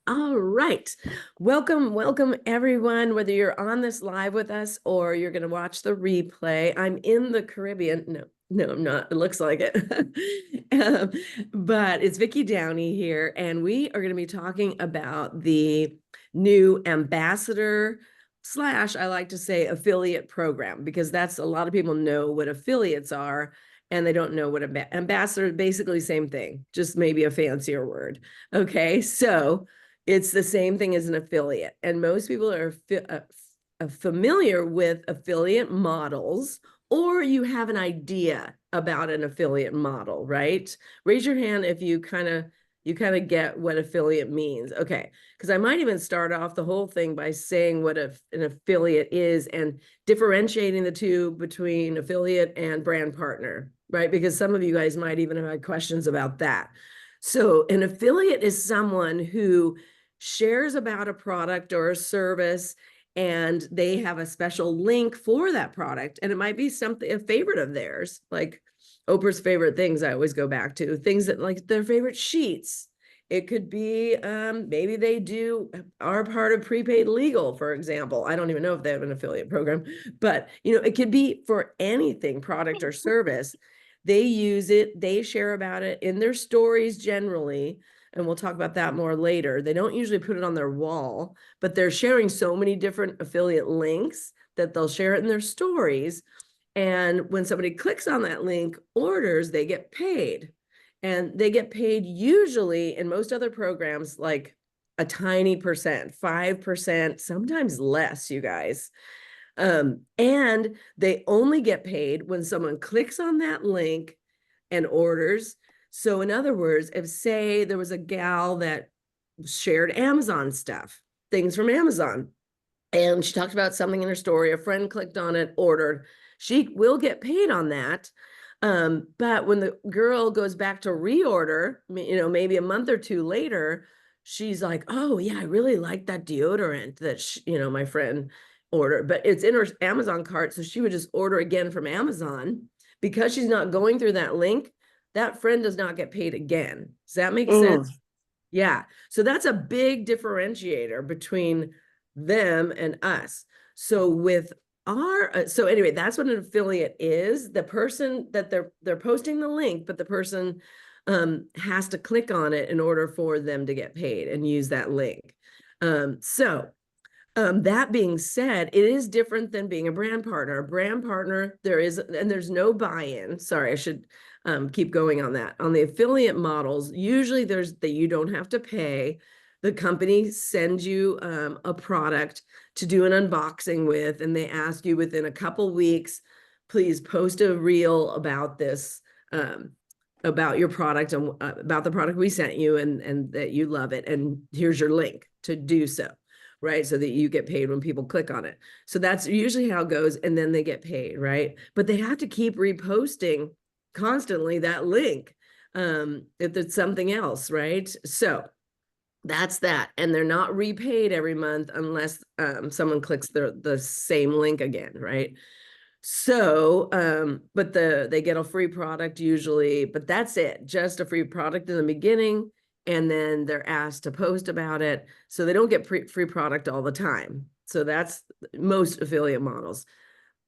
All right. Welcome everyone, whether you're on this live with us or you're going to watch the replay. I'm in the Caribbean. No, I'm not. It looks like it. Um, but it's Vicki Downey here, and we are going to be talking about the new ambassador slash, I like to say, affiliate program, because that's a lot of people know what affiliates are, and they don't know what ambassador, basically same thing, just maybe a fancier word. Okay, so it's the same thing as an affiliate. And most people are familiar with affiliate models, or you have an idea about an affiliate model, right? Raise your hand if you kind of get what affiliate means. Okay, because I might even start off the whole thing by saying what an affiliate is and differentiating the two between affiliate and brand partner, right? Because some of you guys might even have had questions about that. So an affiliate is someone who shares about a product or a service, and they have a special link for that product. And it might be something, a favorite of theirs, like Oprah's favorite things. I always go back to things that, like, their favorite sheets. It could be maybe they are part of prepaid legal, for example. I don't even know if they have an affiliate program, but it could be for anything, product or service. They use it, they share about it in their stories generally, and we'll talk about that more later. They don't usually put it on their wall, but they're sharing so many different affiliate links that they'll share it in their stories. And when somebody clicks on that link, orders, they get paid. And they get paid usually in most other programs like a tiny percent, 5%, sometimes less, you guys. And they only get paid when someone clicks on that link and orders. So in other words, if, say, there was a gal that shared Amazon stuff, things from Amazon, and she talked about something in her story, a friend clicked on it, ordered, she will get paid on that. But when the girl goes back to reorder, maybe a month or two later, she's like, oh yeah, I really like that deodorant that my friend ordered, but it's in her Amazon cart. So she would just order again from Amazon. Because she's not going through that link, that friend does not get paid again. Does that make sense? Yeah. So that's a big differentiator between them and us. So with so anyway, that's what an affiliate is. The person that they're posting the link, but the person has to click on it in order for them to get paid and use that link. That being said, it is different than being a brand partner. A brand partner, there's no buy-in. Sorry, I should keep going on that. On the affiliate models, usually you don't have to pay. The company sends you a product to do an unboxing with, and they ask you within a couple weeks, please post a reel about this, about your product and about the product we sent you, and that you love it. And here's your link to do so. Right. So that you get paid when people click on it. So that's usually how it goes. And then they get paid. Right. But they have to keep reposting constantly that link if it's something else. Right. So that's that. And they're not repaid every month unless someone clicks the same link again. Right. So, but they get a free product usually, but that's it, just a free product in the beginning, and then they're asked to post about it. So they don't get free product all the time. So that's most affiliate models.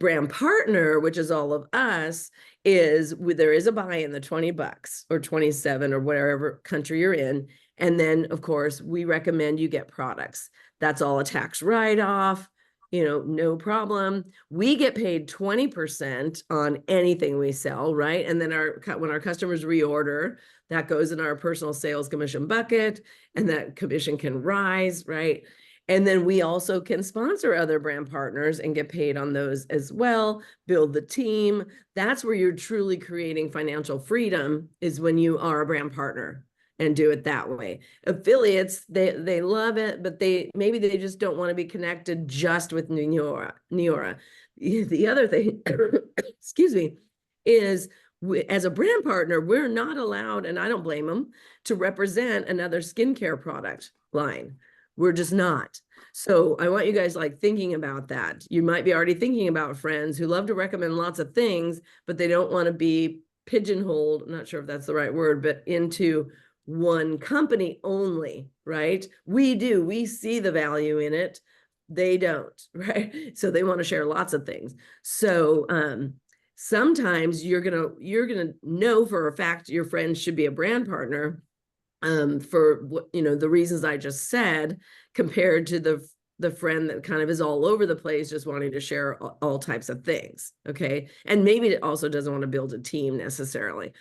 Brand partner, which is all of us, there is a buy-in, the $20 or 27 or whatever country you're in. And then of course we recommend you get products. That's all a tax write-off, no problem. We get paid 20% on anything we sell, right? And then when our customers reorder, that goes in our personal sales commission bucket, and that commission can rise, right? And then we also can sponsor other brand partners and get paid on those as well, build the team. That's where you're truly creating financial freedom, is when you are a brand partner and do it that way. Affiliates, they love it, but maybe they just don't want to be connected just with Neora. The other thing, excuse me, is as a brand partner, we're not allowed, and I don't blame them, to represent another skincare product line. We're just not. So I want you guys thinking about that. You might be already thinking about friends who love to recommend lots of things, but they don't want to be pigeonholed, I'm not sure if that's the right word, but into one company only, right? We do, we see the value in it. They don't, right? So they want to share lots of things. So sometimes you're gonna know for a fact your friend should be a brand partner for what, the reasons I just said, compared to the friend that kind of is all over the place, just wanting to share all types of things. Okay. And maybe it also doesn't want to build a team necessarily.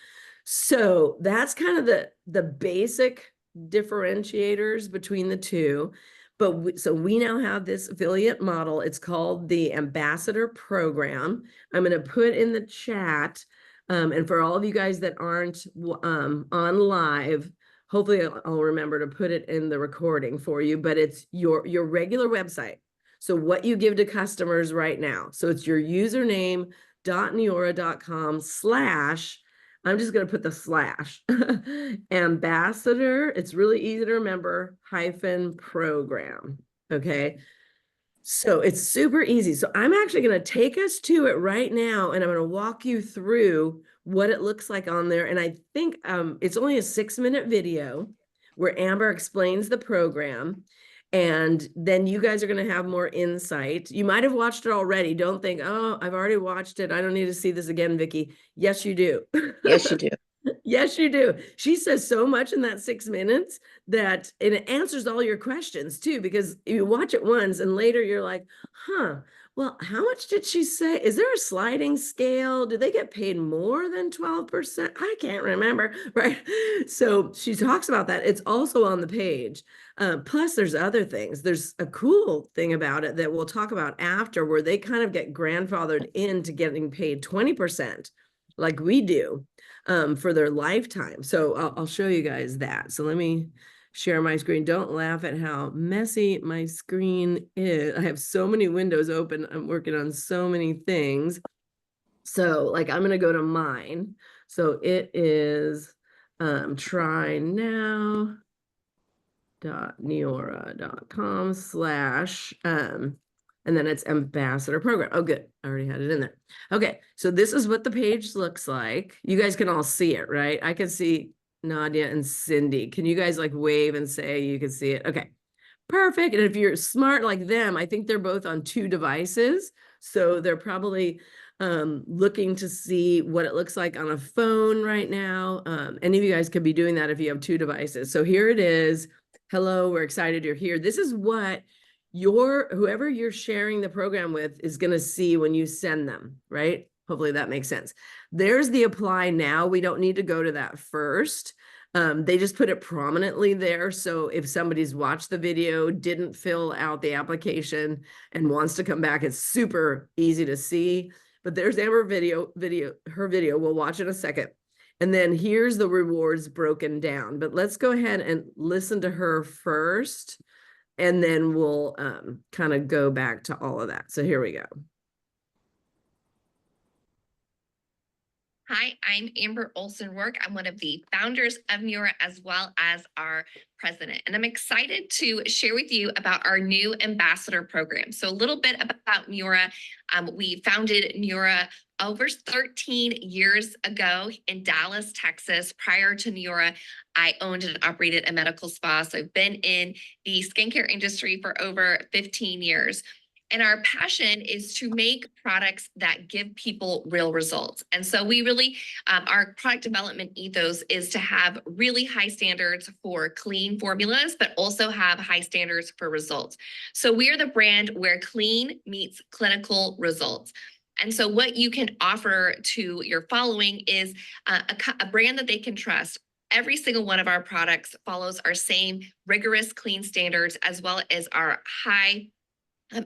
So that's kind of the basic differentiators between the two. But so we now have this affiliate model. It's called the Ambassador Program. I'm going to put in the chat. And for all of you guys that aren't on live, hopefully I'll remember to put it in the recording for you, but it's your regular website. So what you give to customers right now. So it's your username .neora.com/ I'm just going to put the slash ambassador. It's really easy to remember -program. Okay. So it's super easy. So I'm actually going to take us to it right now, and I'm going to walk you through what it looks like on there. And I think it's only a 6-minute video where Amber explains the program. And then you guys are going to have more insight. You might have watched it already. Don't think, oh, I've already watched it, I don't need to see this again, Vicki. Yes, you do. Yes, you do. Yes, you do. She says so much in that 6 minutes that, and it answers all your questions too, because you watch it once and later you're like, huh, well, how much did she say? Is there a sliding scale? Do they get paid more than 12%? I can't remember, right? So she talks about that. It's also on the page. Plus, there's other things. There's a cool thing about it that we'll talk about after, where they kind of get grandfathered into getting paid 20%, like we do, for their lifetime. So I'll show you guys that. So let me share my screen. Don't laugh at how messy my screen is. I have so many windows open. I'm working on so many things. So like, I'm going to go to mine. So it is try now .neora.com/ and then it's ambassador program. Oh, good. I already had it in there. Okay. So this is what the page looks like. You guys can all see it, right? I can see Nadia and Cindy. Can you guys like wave and say you can see it? Okay. Perfect. And if you're smart like them, I think they're both on 2 devices. So they're probably looking to see what it looks like on a phone right now. Any of you guys could be doing that if you have 2 devices. So here it is. Hello, we're excited you're here. This is what whoever you're sharing the program with is going to see when you send them, right? Hopefully that makes sense. There's the apply now. We don't need to go to that first. They just put it prominently there. So if somebody's watched the video, didn't fill out the application, and wants to come back, it's super easy to see. But there's Amber her video. We'll watch in a second. And then here's the rewards broken down. But let's go ahead and listen to her first, and then we'll kind of go back to all of that. So here we go. Hi, I'm Amber Olson-Rourke. I'm one of the founders of Neora, as well as our president. And I'm excited to share with you about our new ambassador program. So a little bit about Neora. We founded Neora over 13 years ago in Dallas, Texas. Prior to Neora, I owned and operated a medical spa. So I've been in the skincare industry for over 15 years. And our passion is to make products that give people real results. And so we really, our product development ethos is to have really high standards for clean formulas, but also have high standards for results. So we are the brand where clean meets clinical results. And so what you can offer to your following is a brand that they can trust. Every single one of our products follows our same rigorous clean standards, as well as our high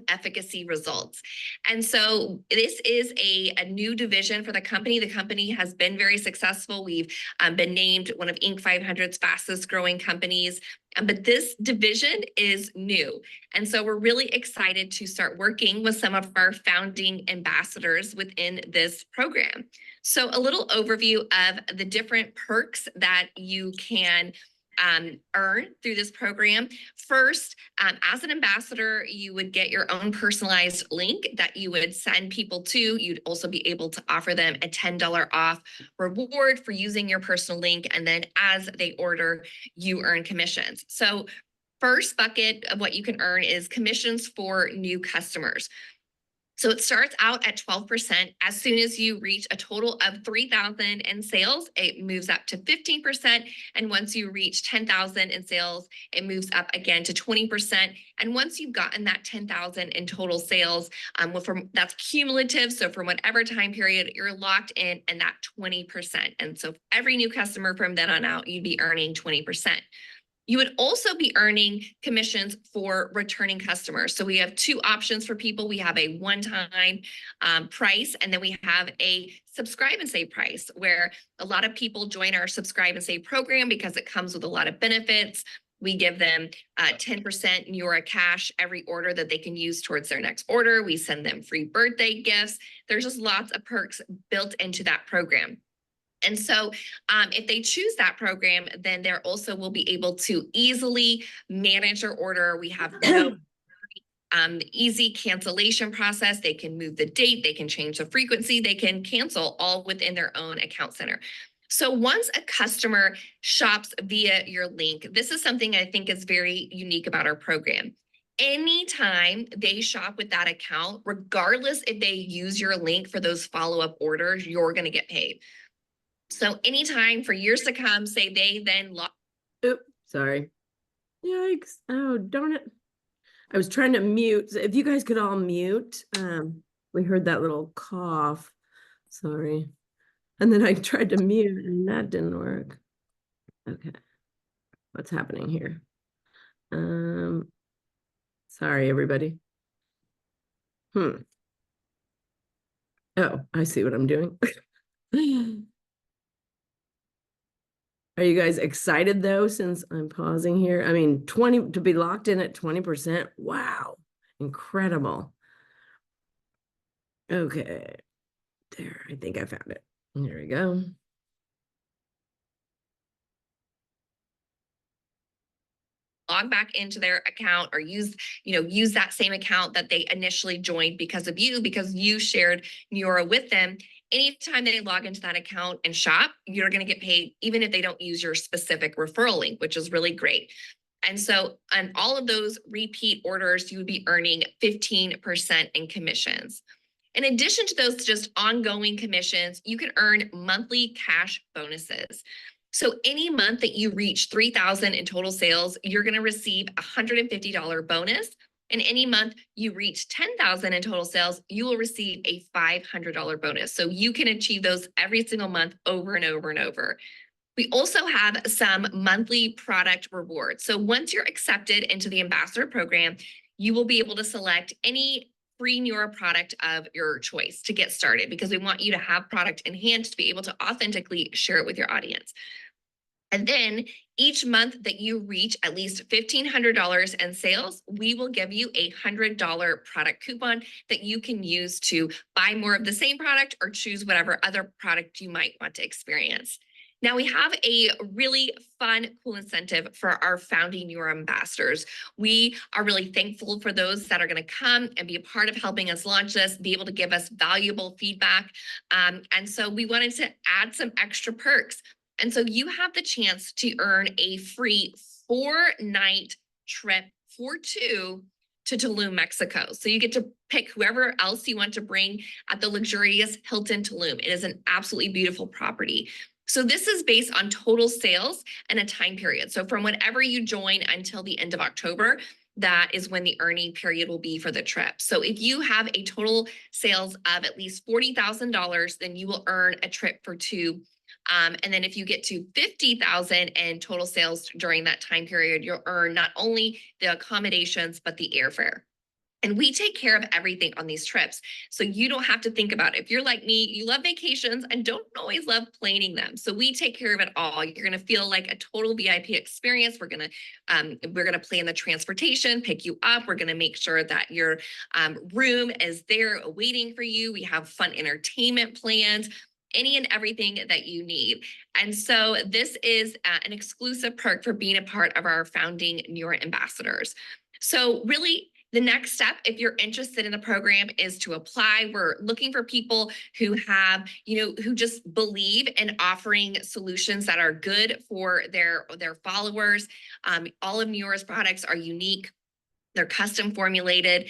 efficacy results. And so this is a new division for the company. The company has been very successful. We've been named one of Inc. 500's fastest growing companies. But this division is new. And so we're really excited to start working with some of our founding ambassadors within this program. So a little overview of the different perks that you can earn through this program. First, as an ambassador, you would get your own personalized link that you would send people to. You'd also be able to offer them a $10 off reward for using your personal link. And then as they order, you earn commissions. So first bucket of what you can earn is commissions for new customers. So it starts out at 12%. As soon as you reach a total of 3,000 in sales, it moves up to 15%. And once you reach 10,000 in sales, it moves up again to 20%. And once you've gotten that 10,000 in total sales, that's cumulative. So from whatever time period, you're locked in and that 20%. And so every new customer from then on out, you'd be earning 20%. You would also be earning commissions for returning customers. So we have two options for people. We have a one-time price, and then we have a subscribe and save price, where a lot of people join our subscribe and save program because it comes with a lot of benefits. We give them 10% Neora cash every order that they can use towards their next order. We send them free birthday gifts. There's just lots of perks built into that program. And so if they choose that program, then they also will be able to easily manage their order. We have no easy cancellation process. They can move the date, they can change the frequency, they can cancel all within their own account center. So once a customer shops via your link, this is something I think is very unique about our program. Anytime they shop with that account, regardless if they use your link for those follow-up orders, you're going to get paid. So anytime for years to come, say they then log. Oops, sorry. Yikes. Oh, darn it. I was trying to mute. If you guys could all mute, we heard that little cough. Sorry. And then I tried to mute and that didn't work. Okay. What's happening here? Sorry, everybody. Oh, I see what I'm doing. Are you guys excited though, since I'm pausing here? I mean, 20 to be locked in at 20%. Wow. Incredible. Okay. There, I think I found it. There we go. Log back into their account or use that same account that they initially joined because of you, because you shared Neora with them. Anytime they log into that account and shop, you're going to get paid even if they don't use your specific referral link, which is really great. And so on all of those repeat orders, you would be earning 15% in commissions. In addition to those just ongoing commissions, you can earn monthly cash bonuses. So any month that you reach 3,000 in total sales, you're going to receive a $150 bonus. And any month you reach 10,000 in total sales, you will receive a $500 bonus. So you can achieve those every single month over and over and over. We also have some monthly product rewards. So once you're accepted into the ambassador program, you will be able to select any free Neora product of your choice to get started, because we want you to have product in hand to be able to authentically share it with your audience. And then each month that you reach at least $1,500 in sales, we will give you a $100 product coupon that you can use to buy more of the same product or choose whatever other product you might want to experience. Now we have a really fun, cool incentive for our founding Neora ambassadors. We are really thankful for those that are going to come and be a part of helping us launch this, be able to give us valuable feedback. And so we wanted to add some extra perks. And so you have the chance to earn a free 4-night trip for two to Tulum, Mexico. So you get to pick whoever else you want to bring at the luxurious Hilton Tulum. It is an absolutely beautiful property. So this is based on total sales and a time period. So from whenever you join until the end of October, that is when the earning period will be for the trip. So if you have a total sales of at least $40,000, then you will earn a trip for two. And then if you get to 50,000 in total sales during that time period, you'll earn not only the accommodations, but the airfare. And we take care of everything on these trips. So you don't have to think about it. If you're like me, you love vacations and don't always love planning them. So we take care of it all. You're going to feel like a total VIP experience. We're going to plan the transportation, pick you up. We're going to make sure that your room is there waiting for you. We have fun entertainment plans. any and everything that you need. And so this is an exclusive perk for being a part of our founding Neora ambassadors. So really, the next step, if you're interested in the program, is to apply. We're looking for people who have, who just believe in offering solutions that are good for their followers. All of Neora's products are unique. They're custom formulated.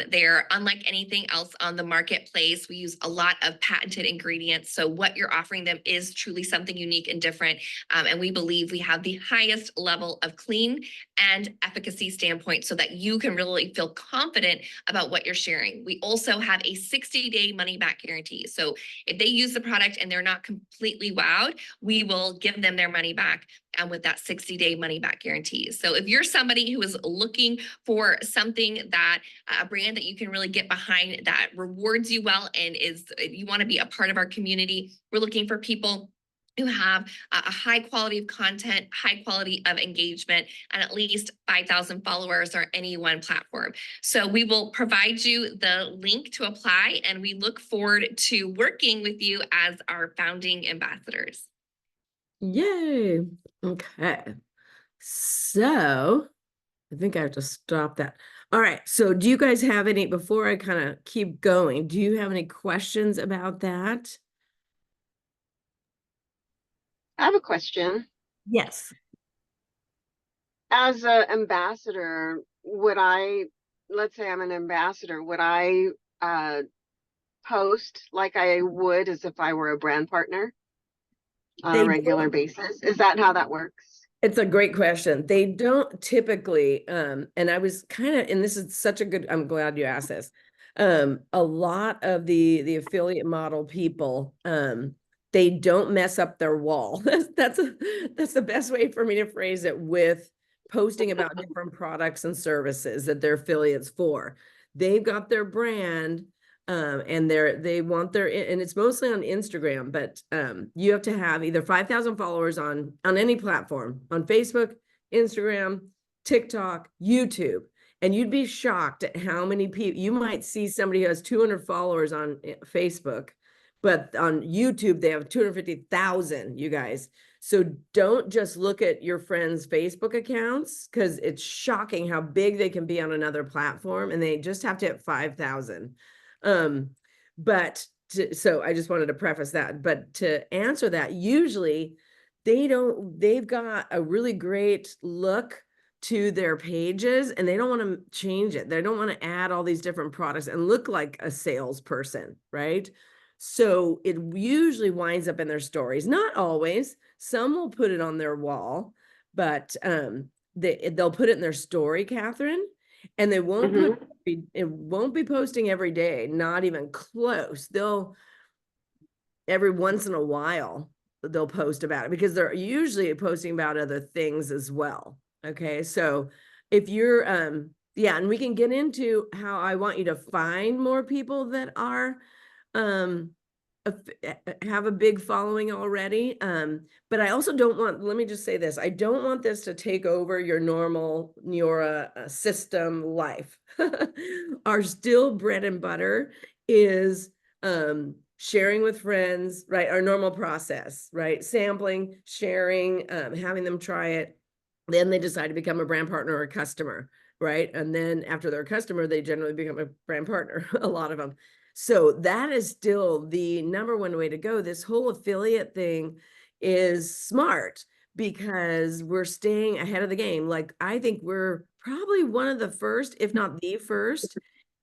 They're unlike anything else on the marketplace. We use a lot of patented ingredients. So what you're offering them is truly something unique and different. And we believe we have the highest level of clean and efficacy standpoint so that you can really feel confident about what you're sharing. We also have a 60-day money back guarantee. So if they use the product and they're not completely wowed, we will give them their money back with that 60-day money back guarantee. So if you're somebody who is looking for something that a brand that you can really get behind that rewards you well and you want to be a part of our community, we're looking for people who have a high quality of content, high quality of engagement, and at least 5,000 followers on any one platform. So we will provide you the link to apply, and we look forward to working with you as our founding ambassadors. Yay. Okay. So I think I have to stop that. All right. So do you guys have any, before I kind of keep going, do you have any questions about that? I have a question. Yes. As an ambassador, let's say I'm an ambassador, would I post like I would as if I were a brand partner on a regular basis? Is that how that works? It's a great question. They don't typically, and I was kind of, and this is such a good, I'm glad you asked this. A lot of the affiliate model people, they don't mess up their wall. That's the best way for me to phrase it, with posting about different products and services that they're affiliates for. They've got their brand, and they want their, and it's mostly on Instagram, but you have to have either 5,000 followers on any platform, on Facebook, Instagram, TikTok, YouTube. And you'd be shocked at how many people, you might see somebody who has 200 followers on Facebook, but on YouTube, they have 250,000, you guys. So don't just look at your friends' Facebook accounts, because it's shocking how big they can be on another platform, and they just have to hit 5,000. So I just wanted to preface that, but to answer that, usually they've got a really great look to their pages, and they don't want to change it. They don't want to add all these different products and look like a salesperson, right? So it usually winds up in their stories. Not always. Some will put it on their wall, but they'll put it in their story, Catherine, and they won't it won't be posting every day, not even close. They'll every once in a while they'll post about it, because they're usually posting about other things as well. Okay, so if you're yeah, and we can get into how I want you to find more people that are have a big following already. But I also don't want, let me just say this, I don't want this to take over your normal Neora system life. Our still bread and butter is sharing with friends, right? Our normal process, right? Sampling, sharing, having them try it. Then they decide to become a brand partner or a customer, right? And then after they're a customer, they generally become a brand partner, a lot of them. So that is still the number one way to go. This whole affiliate thing is smart, because we're staying ahead of the game. Like, I think we're probably one of the first, if not the first,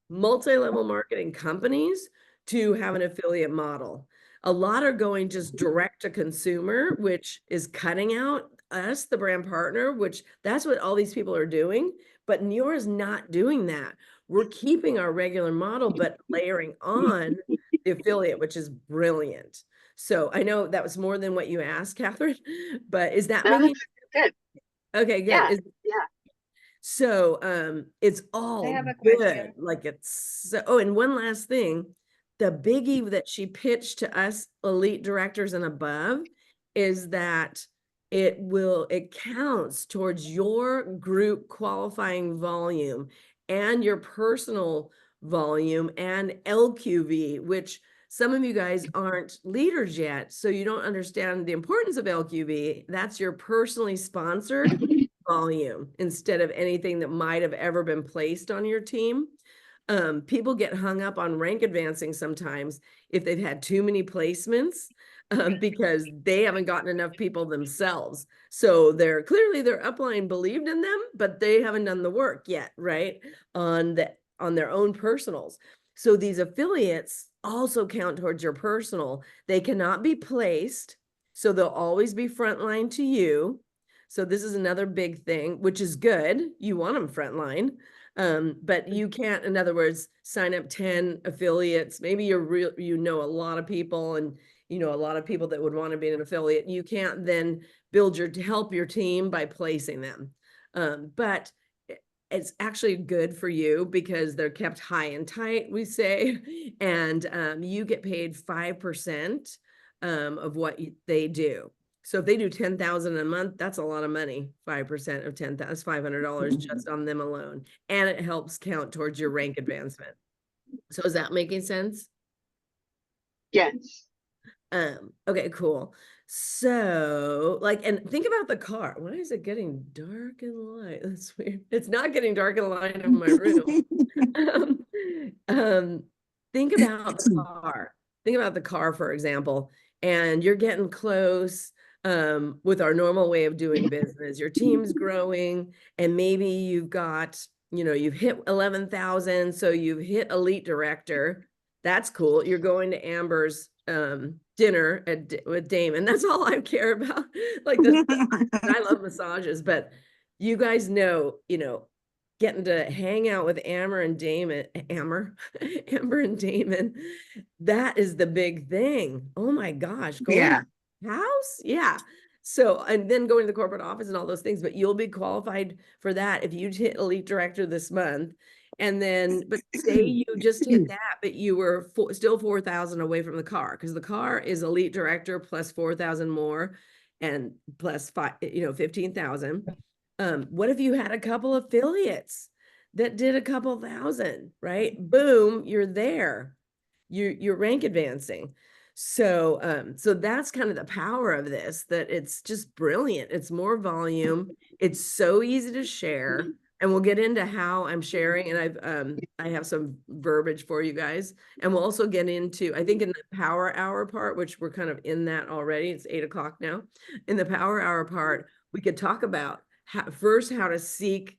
multi-level marketing companies to have an affiliate model. A lot are going just direct to consumer, which is cutting out us, the brand partner, which that's what all these people are doing. But Neora is not doing that. We're keeping our regular model, but layering on the affiliate, which is brilliant. So I know that was more than what you asked, Catherine, but is that making good? Okay, good. Yeah, yeah. So it's all I have a good. question. Like, it's so, oh, and one last thing, the biggie that she pitched to us elite directors and above is that it counts towards your group qualifying volume and your personal volume and LQV, which some of you guys aren't leaders yet, so you don't understand the importance of LQV. That's your personally sponsored volume instead of anything that might have ever been placed on your team. People get hung up on rank advancing sometimes if they've had too many placements because they haven't gotten enough people themselves. So they're clearly their upline believed in them, but they haven't done the work yet, right? On their own personals. So these affiliates also count towards your personal. They cannot be placed, so they'll always be frontline to you. So this is another big thing, which is good. You want them frontline. But you can't, in other words, sign up 10 affiliates. Maybe you know a lot of people and a lot of people that would want to be an affiliate. You can't then help your team by placing them. But it's actually good for you because they're kept high and tight, we say, and you get paid 5% of what they do. So if they do 10,000 a month, that's a lot of money. 5% of 10,000 is $500 just on them alone. And it helps count towards your rank advancement. So is that making sense? Yes. Okay, cool. So and think about the car. Why is it getting dark and light? That's weird. It's not getting dark and light in my room. Think about the car. Think about the car, for example, and you're getting close with our normal way of doing business. Your team's growing, and maybe you've got, you've hit 11,000, so you've hit elite director. That's cool. You're going to Amber's dinner with Damon. That's all I care about. I love massages, but you guys know, getting to hang out with Amber and Damon, Amber and Damon, that is the big thing. Oh my gosh, going to the house? Yeah. So, and then going to the corporate office and all those things, but you'll be qualified for that if you hit elite director this month. And then, but say you just hit that, but you were still 4,000 away from the car, because the car is elite director plus 4,000 more and plus 15,000. What if you had a couple affiliates that did a couple thousand, right? Boom, you're there. You're rank advancing. So so that's kind of the power of this, that it's just brilliant. It's more volume. It's so easy to share. And we'll get into how I'm sharing, and I have some verbiage for you guys. And we'll also get into, I think in the power hour part, which we're kind of in that already, it's 8:00 now. In the power hour part, we could talk about how to seek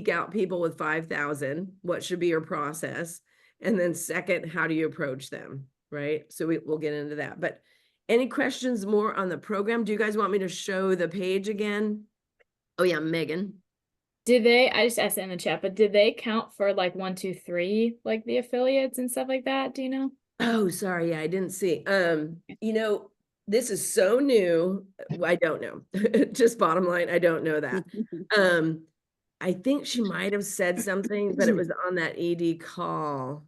out people with 5,000, what should be your process? And then second, how do you approach them, right? So we'll get into that. But any questions more on the program? Do you guys want me to show the page again? Oh yeah, Megan. I just asked it in the chat, but did they count for 1, 2, 3, like the affiliates and stuff like that? Do you know? Oh, sorry. Yeah, I didn't see. This is so new. I don't know. Just bottom line, I don't know that. I think she might have said something, but it was on that ED call.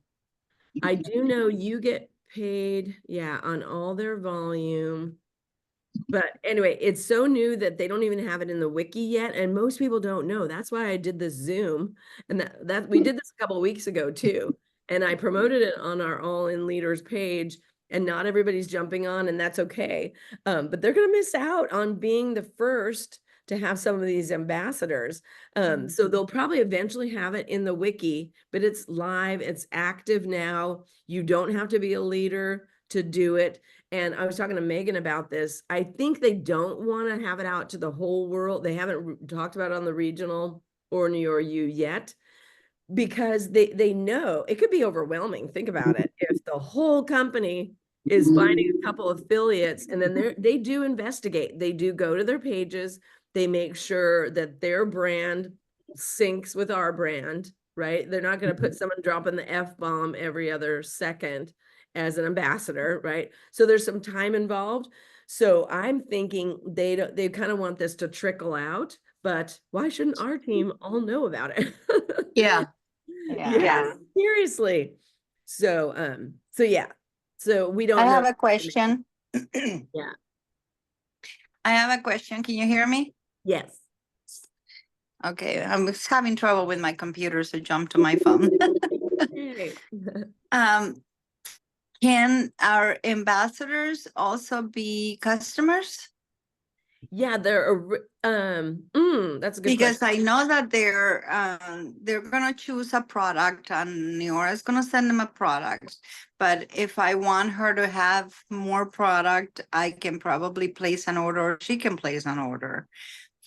I do know you get paid, yeah, on all their volume. But anyway, it's so new that they don't even have it in the wiki yet, and most people don't know. That's why I did this Zoom, and that we did this a couple of weeks ago too, and I promoted it on our All In Leaders page, and not everybody's jumping on, and that's okay. But they're going to miss out on being the first to have some of these ambassadors. So they'll probably eventually have it in the wiki, but it's live, it's active now. You don't have to be a leader to do it. And I was talking to Megan about this. I think they don't want to have it out to the whole world. They haven't talked about it on the regional or Neora U yet, because they know it could be overwhelming. Think about it. If the whole company is finding a couple of affiliates, and then they do investigate, they do go to their pages, they make sure that their brand syncs with our brand, right? They're not going to put someone dropping the F-bomb every other second as an ambassador, right? So there's some time involved. So I'm thinking they kind of want this to trickle out, but why shouldn't our team all know about it? Yeah. Yeah, seriously. So yeah. So we don't I know. have a question. Yeah. I have a question. Can you hear me? Yes. Okay, I'm having trouble with my computer, so jump to my phone. Hey. Can our ambassadors also be customers? Yeah, that's a good Because question. I know that they're gonna choose a product and Neora is gonna send them a product. But if I want her to have more product, I can probably place an order, or she can place an order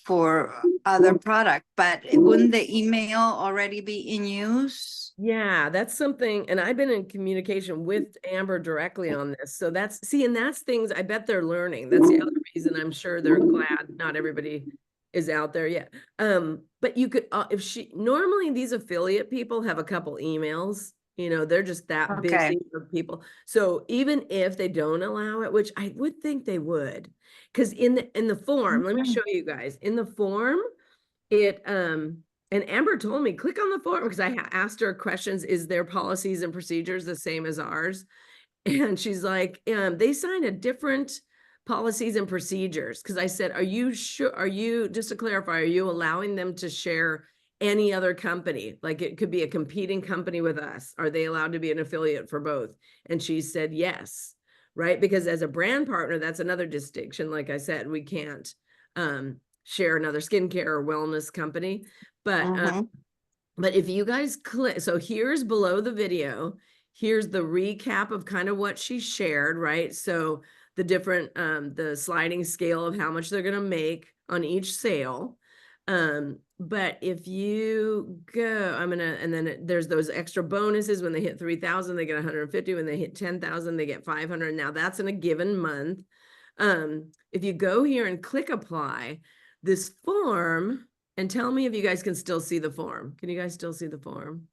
for other product. But wouldn't the email already be in use? Yeah, that's something, and I've been in communication with Amber directly on this. So and that's things I bet they're learning. That's the other reason I'm sure they're glad not everybody is out there yet. But you could, if normally these affiliate people have a couple emails, they're just that Okay. busy for people. So even if they don't allow it, which I would think they would, because in the form, let me show you guys, in the form, and Amber told me, click on the form, because I asked her questions. Is their policies and procedures the same as ours? And she's like, they sign a different policies and procedures. Because I said, are you sure? Just to clarify, are you allowing them to share any other company? Like it could be a competing company with us. Are they allowed to be an affiliate for both? And she said, yes. Right. Because as a brand partner, that's another distinction. Like I said, we can't share another skincare or wellness company. But if you guys click, so here's below the video, here's the recap of kind of what she shared, right? So the different, the sliding scale of how much they're going to make on each sale. But if you go, and then there's those extra bonuses. When they hit 3,000, they get 150. When they hit 10,000, they get 500. Now that's in a given month. If you go here and click apply, this form, and tell me if you guys can still see the form. Can you guys still see the form?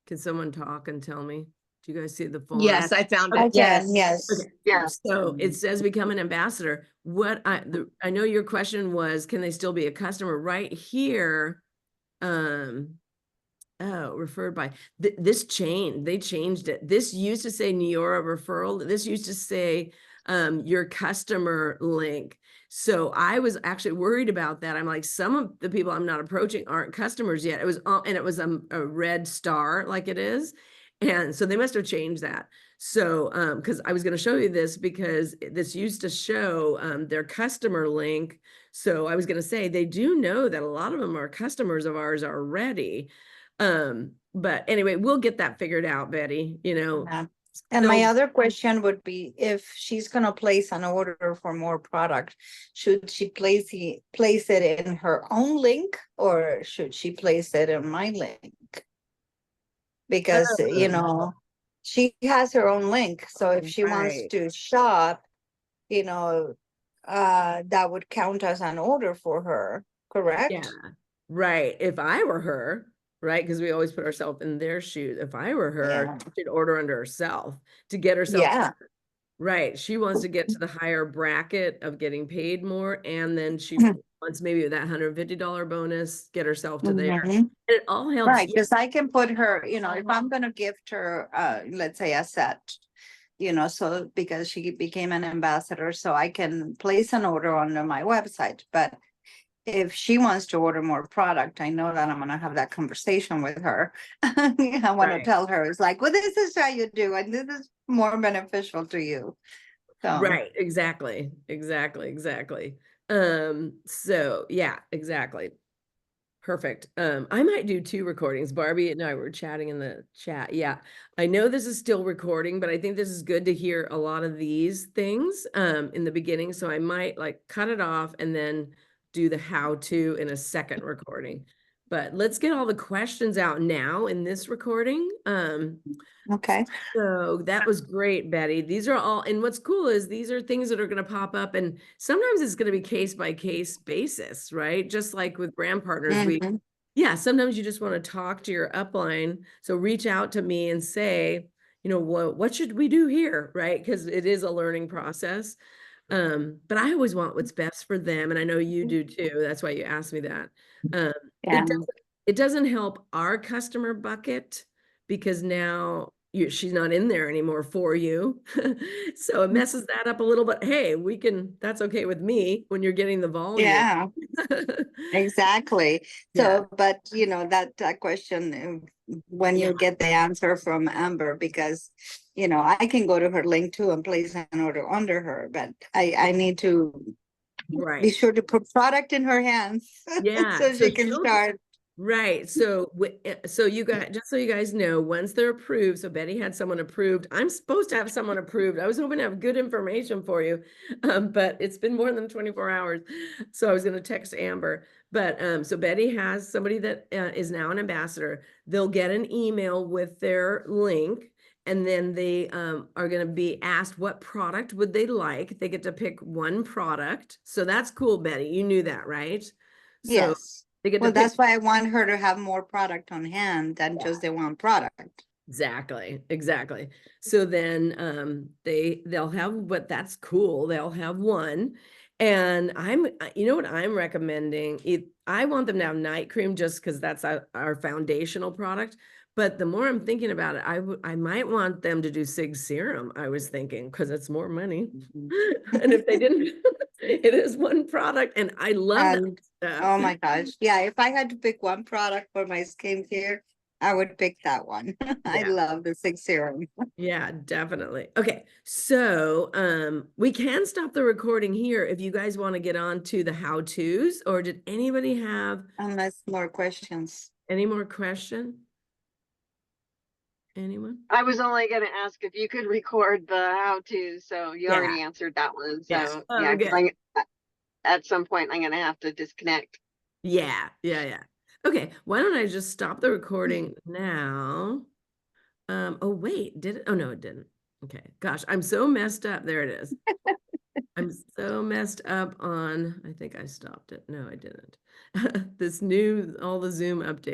Can someone talk and tell me? Do you guys see the form? Yes, I found I it. can, yes. Okay. Yes. So it says become an ambassador. I know your question was, can they still be a customer? Right here, referred by they changed it. This used to say Neora referral. This used to say your customer link. So I was actually worried about that. I'm like, some of the people I'm not approaching aren't customers yet. It was and it was a red star like it is. And so they must have changed that. So because I was going to show you this, because this used to show their customer link. So I was going to say they do know that a lot of them are customers of ours already. But anyway, we'll get that figured out, Betty, Yeah. And my other question would be, if she's gonna place an order for more product, should she place it in her own link, or should she place it in my link? Because, she has her own link, so if she wants Right. to shop, that would count as an order for her, correct? Yeah, right. If I were her, right, because we always put ourselves in their shoes. If I were her, Yeah. she'd order under herself to get herself. Yeah. Right. She wants to get to the higher bracket of getting paid more, and then she wants maybe that $150 bonus, get herself to there. Mhm. It all helps. Right, because I can put her, if I'm gonna gift her, let's say a set, so because she became an ambassador, so I can place an order on my website. But if she wants to order more product, I know that I'm gonna have that conversation with her. I want to Right. tell her, it's like, well, this is how you do, and this is more beneficial to you. So, Right. Exactly. So yeah, exactly. Perfect. I might do 2 recordings. Barbie and I were chatting in the chat. Yeah, I know this is still recording, but I think this is good to hear a lot of these things in the beginning. So I might like cut it off and then do the how-to in a second recording. But let's get all the questions out now in this recording. okay. So that was great, Betty. These are all, and what's cool is these are things that are going to pop up, and sometimes it's going to be case by case basis, right? Just like with brand partners, Mhm. sometimes you just want to talk to your upline. So reach out to me and say, what should we do here, right? Because it is a learning process. But I always want what's best for them, and I know you do too. That's why you asked me that. Yeah. It doesn't help our customer bucket, because now she's not in there anymore for you. So it messes that up a little bit. Hey, that's okay with me when you're getting the volume. Yeah, exactly. Yeah. So, but you know, that question, when Yeah. you get the answer from Amber, because, you know, I can go to her link too and place an order under her, but I need to be Right. sure to put product in her hands Yeah. so So she can start. right. So, so you guys, just so you guys know, once they're approved, so Betty had someone approved. I'm supposed to have someone approved. I was hoping to have good information for you, but it's been more than 24 hours. So I was going to text Amber. But so Betty has somebody that is now an ambassador. They'll get an email with their link. And then they are going to be asked what product would they like. They get to pick one product. So that's cool, Betty. You knew that, right? So Yes. they get to Well, pick. that's why I want her to have more product on hand than just the one product. Exactly, exactly. So then they'll have, but that's cool. They'll have one. And you know what I'm recommending? I want them to have night cream just because that's our foundational product. But the more I'm thinking about it, I might want them to do Sig Serum, I was thinking, because it's more money. And if they didn't, it is one product, and I love that And stuff. oh my gosh, yeah, if I had to pick one product for my skincare, I would pick that one. I Yeah. love the Six Serum. Yeah, definitely. Okay. So, we can stop the recording here if you guys want to get on to the how-tos, or did anybody have Unless more questions. any more question? Anyone? I was only gonna ask if you could record the how-to, so you Yeah. already answered that one. Yeah. So Oh, yeah, because good. at some point I'm gonna have to disconnect. Yeah, yeah, yeah. Okay, why don't I just stop the recording now? Oh wait, did it? Oh no, it didn't. Okay, gosh, I'm so messed up. There it is. I'm so messed up on, I think I stopped it. No, I didn't. All the Zoom updates.